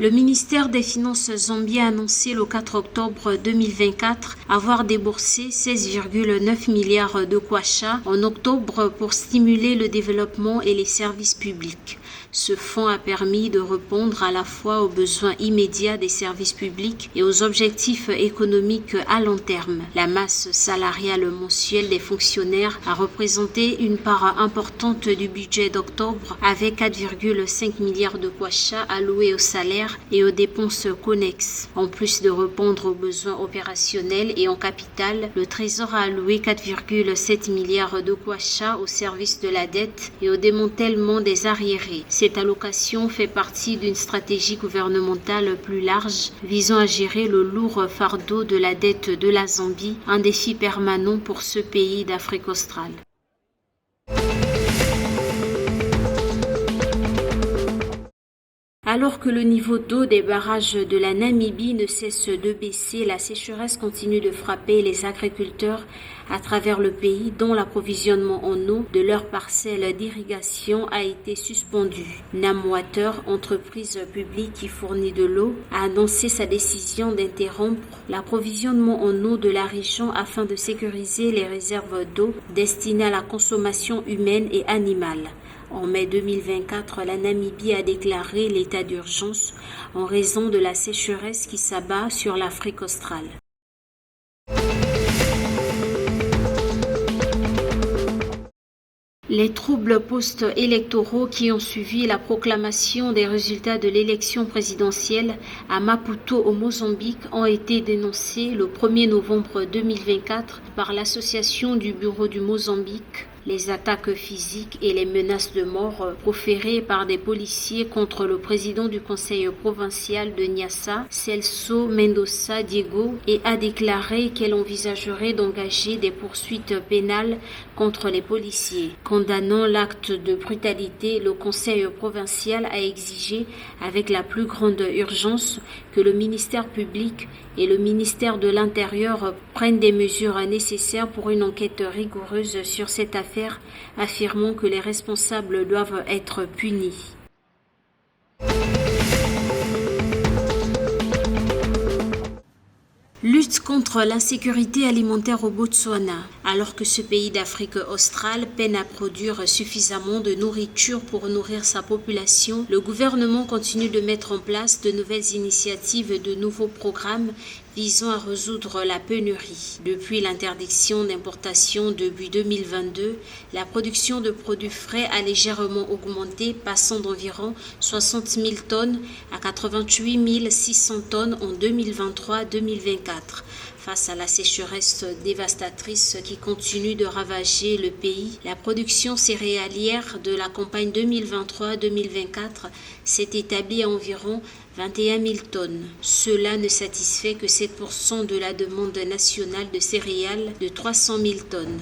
Le ministère des Finances zambien a annoncé le 4 octobre 2024 avoir déboursé 16,9 milliards de kwacha en octobre pour stimuler le développement et les services publics. Ce fonds a permis de répondre à la fois aux besoins immédiats des services publics et aux objectifs économiques à long terme. La masse salariale mensuelle des fonctionnaires a représenté une part importante du budget d'octobre avec 4,5 milliards de kwacha alloués aux salaires et aux dépenses connexes. En plus de répondre aux besoins opérationnels et en capital, le Trésor a alloué 4,7 milliards de kwacha au service de la dette et au démantèlement des arriérés. Cette allocation fait partie d'une stratégie gouvernementale plus large visant à gérer le lourd fardeau de la dette de la Zambie, un défi permanent pour ce pays d'Afrique australe. Alors que le niveau d'eau des barrages de la Namibie ne cesse de baisser, la sécheresse continue de frapper les agriculteurs à travers le pays dont l'approvisionnement en eau de leurs parcelles d'irrigation a été suspendu. Namwater, entreprise publique qui fournit de l'eau, a annoncé sa décision d'interrompre l'approvisionnement en eau de la région afin de sécuriser les réserves d'eau destinées à la consommation humaine et animale. En mai 2024, la Namibie a déclaré l'état d'urgence en raison de la sécheresse qui s'abat sur l'Afrique australe. Les troubles post-électoraux qui ont suivi la proclamation des résultats de l'élection présidentielle à Maputo au Mozambique ont été dénoncés le 1er novembre 2024 par l'Association du Bureau du Mozambique. Les attaques physiques et les menaces de mort proférées par des policiers contre le président du conseil provincial de Niassa, Celso Mendoza Diego, et a déclaré qu'elle envisagerait d'engager des poursuites pénales contre les policiers. Condamnant l'acte de brutalité, le conseil provincial a exigé avec la plus grande urgence que le ministère public et le ministère de l'Intérieur prennent des mesures nécessaires pour une enquête rigoureuse sur cette affaire, affirmant que les responsables doivent être punis. Lutte contre l'insécurité alimentaire au Botswana. Alors que ce pays d'Afrique australe peine à produire suffisamment de nourriture pour nourrir sa population, le gouvernement continue de mettre en place de nouvelles initiatives et de nouveaux programmes visant à résoudre la pénurie. Depuis l'interdiction d'importation début 2022, la production de produits frais a légèrement augmenté, passant d'environ 60 000 tonnes à 88 600 tonnes en 2023-2024. Face à la sécheresse dévastatrice qui continue de ravager le pays, la production céréalière de la campagne 2023-2024 s'est établie à environ 21 000 tonnes. Cela ne satisfait que 7% de la demande nationale de céréales de 300 000 tonnes.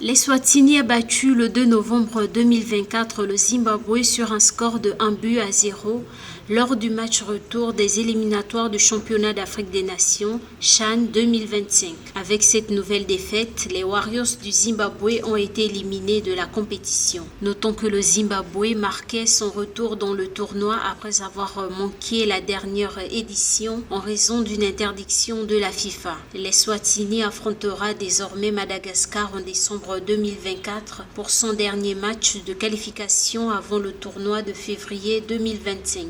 L'Eswatini a battu le 2 novembre 2024 le Zimbabwe sur un score de 1-0 lors du match retour des éliminatoires du championnat d'Afrique des Nations CHAN 2025. Avec cette nouvelle défaite, les Warriors du Zimbabwe ont été éliminés de la compétition. Notons que le Zimbabwe marquait son retour dans le tournoi après avoir manqué la dernière édition en raison d'une interdiction de la FIFA. L'Eswatini affrontera désormais Madagascar en décembre 2024 pour son dernier match de qualification avant le tournoi de février 2025.